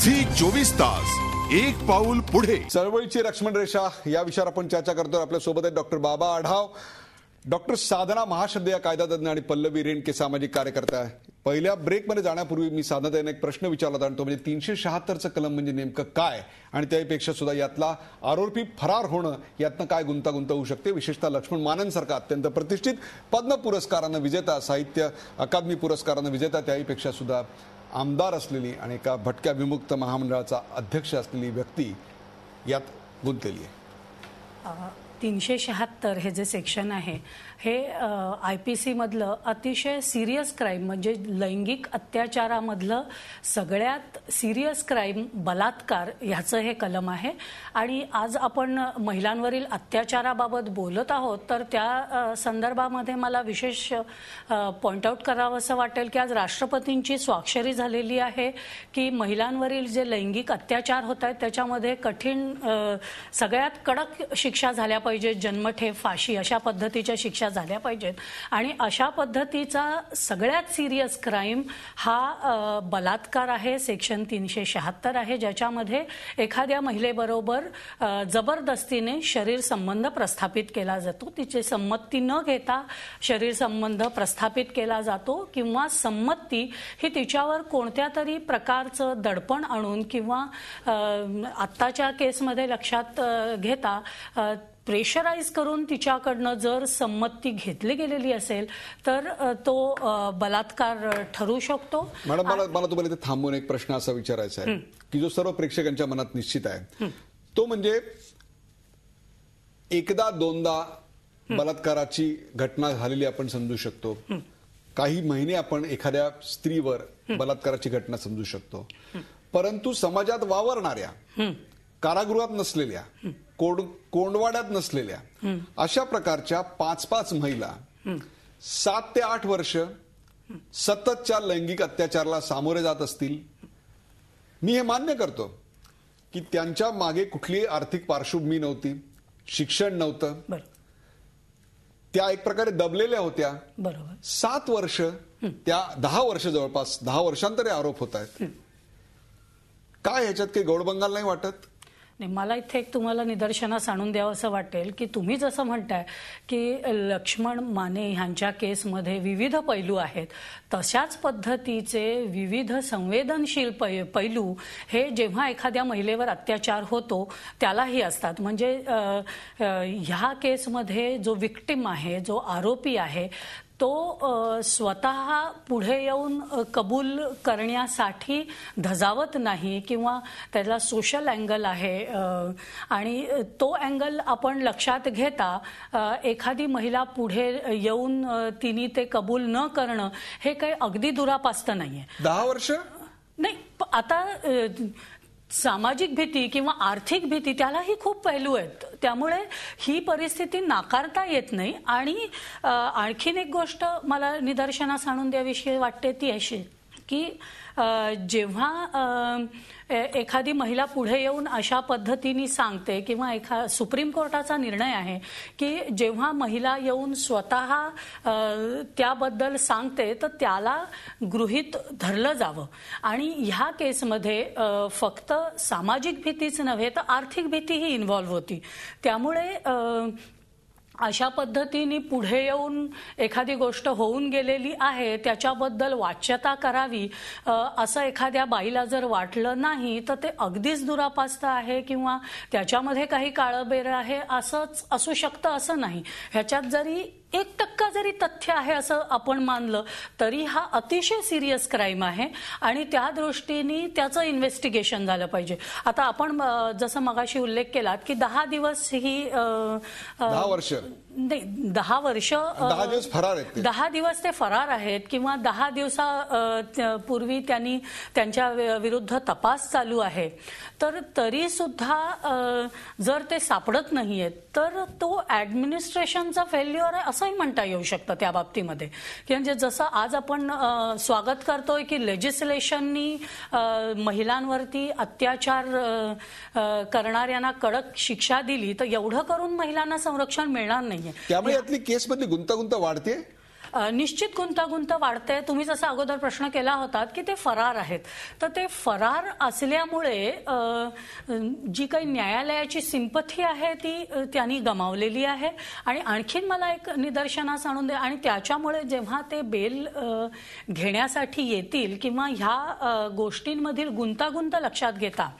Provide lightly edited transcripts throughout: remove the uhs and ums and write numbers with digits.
Zee24 एक पाऊल पुढे. चळवळीची लक्ष्मण रेषा या विषयावर आपण चर्चा करतोय. आपल्या सोबत आहेत डॉक्टर बाबा आढाव, डॉक्टर साधना महाशब्द या कायदातज्ञ आणि पल्लवी रेणके सामाजिक कार्यकर्ता आहे. पहिल्या ब्रेकमध्ये जाण्यापूर्वी मी साधना एक प्रश्न विचारला होता आणि तो म्हणजे 376चं कलम म्हणजे नेमकं काय आणि त्यापेक्षा सुद्धा यातला आरोपी फरार होणं यातनं काय गुंतागुंत होऊ शकते. विशेषतः लक्ष्मण मानन सारखा अत्यंत प्रतिष्ठित पद्म पुरस्कारानं विजेता, साहित्य अकादमी पुरस्कारानं विजेता, त्याहीपेक्षा सुद्धा आमदार असलेली आणि एका भटक्या विमुक्त महामंडळाचा अध्यक्ष असलेली व्यक्ती यात गुंतलेली आहे. 376 हे जे सेक्शन आहे हे IPC मधलं अतिशय सिरियस क्राईम म्हणजे लैंगिक अत्याचारामधलं सगळ्यात सिरियस क्राईम बलात्कार ह्याचं हे कलम आहे. आणि आज आपण महिलांवरील अत्याचाराबाबत बोलत आहोत तर त्या संदर्भामध्ये मला विशेष पॉइंट आउट करावं असं वाटेल की आज राष्ट्रपतींची स्वाक्षरी झालेली आहे की महिलांवरील जे लैंगिक अत्याचार होत आहेत त्याच्यामध्ये कठीण सगळ्यात कडक शिक्षा झाल्या पाहिजेत, जन्मठेप, फाशी अशा पद्धतीच्या शिक्षा झाल्या पाहिजेत. आणि अशा पद्धतीचा सगळ्यात सिरियस क्राईम हा बलात्कार आहे. सेक्शन 376 आहे ज्याच्यामध्ये एखाद्या महिलेबरोबर जबरदस्तीने शरीर संबंध प्रस्थापित केला जातो, तिची संमती न घेता शरीर संबंध प्रस्थापित केला जातो किंवा संमती ही तिच्यावर कोणत्या तरी प्रकारचं दडपण आणून किंवा आत्ताच्या केसमध्ये लक्षात घेता प्रेशराईज करून तिच्याकडनं जर संमती घेतली गेलेली असेल तर तो बलात्कार ठरू शकतो. मॅडम मला तुम्हाला इथे थांबून एक प्रश्न असा विचारायचा आहे की जो सर्व प्रेक्षकांच्या मनात निश्चित आहे तो म्हणजे एकदा दोनदा बलात्काराची घटना झालेली आपण समजू शकतो, काही महिने आपण एखाद्या स्त्रीवर बलात्काराची घटना समजू शकतो, परंतु समाजात वावरणाऱ्या, कारागृहात नसलेल्या, कोंडवाड्यात नसलेल्या अशा प्रकारच्या 5-5 महिला 7 ते 8 वर्ष सततच्या लैंगिक अत्याचाराला सामोरे जात असतील. मी हे मान्य करतो की त्यांच्या मागे कुठलीही आर्थिक पार्श्वभूमी नव्हती, शिक्षण नव्हतं, त्या एक प्रकारे दबलेल्या होत्या. बरोबर. 7 वर्ष त्या 10 वर्ष जवळपास 10 वर्षांतरे आरोप होत आहेत. काय ह्याच्यात काही गौडबंगाल नाही वाटत? मला इथे एक तुम्हाला निदर्शनास आणून द्यावं असं वाटेल की तुम्ही जसं म्हणताय की लक्ष्मण माने ह्यांच्या केसमध्ये विविध पैलू आहेत, तशाच पद्धतीचे विविध संवेदनशील पैलू हे जेव्हा एखाद्या महिलेवर अत्याचार होतो त्यालाही असतात. म्हणजे ह्या केसमध्ये जो विक्टिम आहे, जो आरोपी आहे तो स्वतः पुढे येऊन कबूल करण्यासाठी धजावत नाही किंवा त्याला सोशल अँगल आहे आणि तो अँगल आपण लक्षात घेता एखादी महिला पुढे येऊन तिने ते कबूल न करणं हे काही अगदी दुरापास्त नाहीये. 10 वर्ष नाही, आता सामाजिक भीती किंवा आर्थिक भीती त्यालाही खूप पैलू आहेत, त्यामुळे ही परिस्थिती नाकारता येत नाही. आणि आणखीन एक गोष्ट मला निदर्शनास आणून द्याविषयी वाटते ती अशी की जेव्हा एखादी महिला पुढे येऊन अशा पद्धतीने सांगते किंवा सुप्रीम कोर्टाचा निर्णय आहे की जेव्हा महिला येऊन स्वतः त्याबद्दल सांगते तर त्याला गृहीत धरलं जावं. आणि ह्या केसमध्ये फक्त सामाजिक भीतीच नव्हे तर आर्थिक भीतीही इन्व्हॉल्व्ह होती. त्यामुळे अशा पद्धतीने पुढे येऊन एखादी गोष्ट होऊन गेलेली आहे त्याच्याबद्दल वाच्यता करावी असं एखाद्या बाईला जर वाटलं नाही तर ते अगदीच दुरापास्त आहे किंवा त्याच्यामध्ये काही काळबेर आहे असंच असू शकतं असं नाही. ह्याच्यात जरी 1% जरी तथ्य आहे असं आपण मानलं तरी हा अतिशय सिरियस क्राईम आहे आणि त्या दृष्टीने त्याचं इन्व्हेस्टिगेशन झालं पाहिजे. आता आपण जसं मगाशी उल्लेख केलात की 10 दिवस ही 10 वर्ष नाही 10 वर्ष 10 दिवस फरार आहेत, 10 दिवस ते फरार आहेत किंवा 10 दिवसापूर्वी त्यांनी त्यांच्या विरुद्ध तपास चालू आहे तर तरी सुद्धा जर ते सापडत नाहीयेत तर तो ऍडमिनिस्ट्रेशनचा फेल्युअर आहे असंही म्हणता येऊ शकतं त्या बाबतीमध्ये. म्हणजे जसं आज आपण स्वागत करतोय की लेजिस्लेशननी महिलांवरती अत्याचार करणाऱ्यांना कडक शिक्षा दिली तर एवढं करून महिलांना संरक्षण मिळणार नाहीये. त्यामुळे यातली केसमधली गुंतागुंत वाढते. निश्चित गुंतागुंत वाढते. तुम्ही जसा अगोदर प्रश्न केला होता की ते फरार आहेत, तर ते फरार असल्यामुळे जी काही न्यायालयाची सिंपथी आहे ती त्यांनी गमावलेली आहे. आणि आणखीन मला एक निदर्शनास आणून दे, आणि त्याच्यामुळे जेव्हा ते बेल घेण्यासाठी येतील किंवा ह्या गोष्टींमधील गुंतागुंत लक्षात घेता,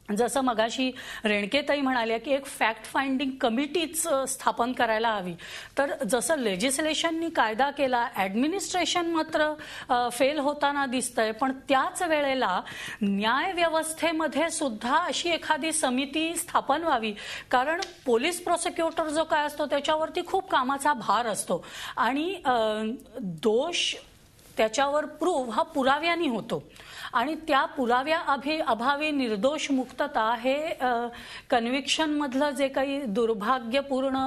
जसं मगाशी रेणकेताई म्हणाल्या की एक फॅक्ट फाइंडिंग कमिटीच स्थापन करायला हवी, तर जसं लेजिस्लेशननी कायदा केला, ऍडमिनिस्ट्रेशन मात्र फेल होताना दिसतंय. पण त्याच वेळेला न्याय व्यवस्थेमध्ये सुद्धा अशी एखादी समिती स्थापन व्हावी, कारण पोलीस प्रोसिक्युटर जो काय असतो त्याच्यावरती खूप कामाचा भार असतो आणि दोष त्याच्यावर प्रूव्ह हा पुराव्यानी होतो. आणि त्या पुराव्या अभावी निर्दोष मुक्तता हे कन्व्हिक्शन मधलं जे काही दुर्भाग्यपूर्ण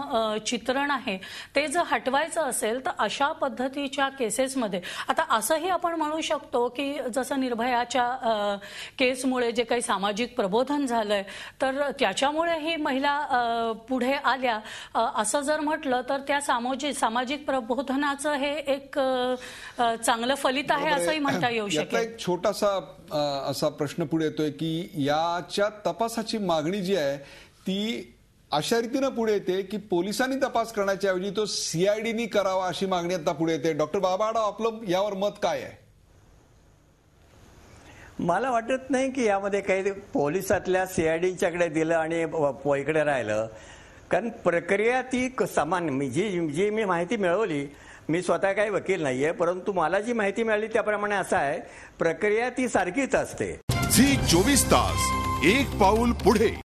चित्रण आहे ते जर हटवायचं असेल तर अशा पद्धतीच्या केसेसमध्ये, आता असंही आपण म्हणू शकतो की जसं निर्भयाच्या केसमुळे जे काही सामाजिक प्रबोधन झालंय तर त्याच्यामुळे ही महिला पुढे आल्या, असं जर म्हटलं तर त्या सामाजिक प्रबोधनाचं हे एक चांगलं फलित आहे असंही म्हणता येऊ शकेल. एक छोटासा असा प्रश्न पुढे येतोय की याच्या तपासाची मागणी जी आहे ती अशा रीतीनं पुढे येते की पोलिसांनी तपास करण्याच्या ऐवजी तो सीआयडीनी करावा अशी मागणी आता पुढे येते. डॉक्टर बाबाडा, आपलं यावर मत काय आहे? मला वाटत नाही की यामध्ये काही पोलिसातल्या सीआयडीच्याकडे दिलं आणि इकडे राहिलं, कारण प्रक्रिया ती समान. जी मी माहिती मिळवली, मी स्वतः काही वकील नाहीये, परंतु मला जी माहिती मिळाली त्याप्रमाणे असं आहे, प्रक्रिया ती सारखीच असते. झी 24 तास, एक पाऊल पुढे.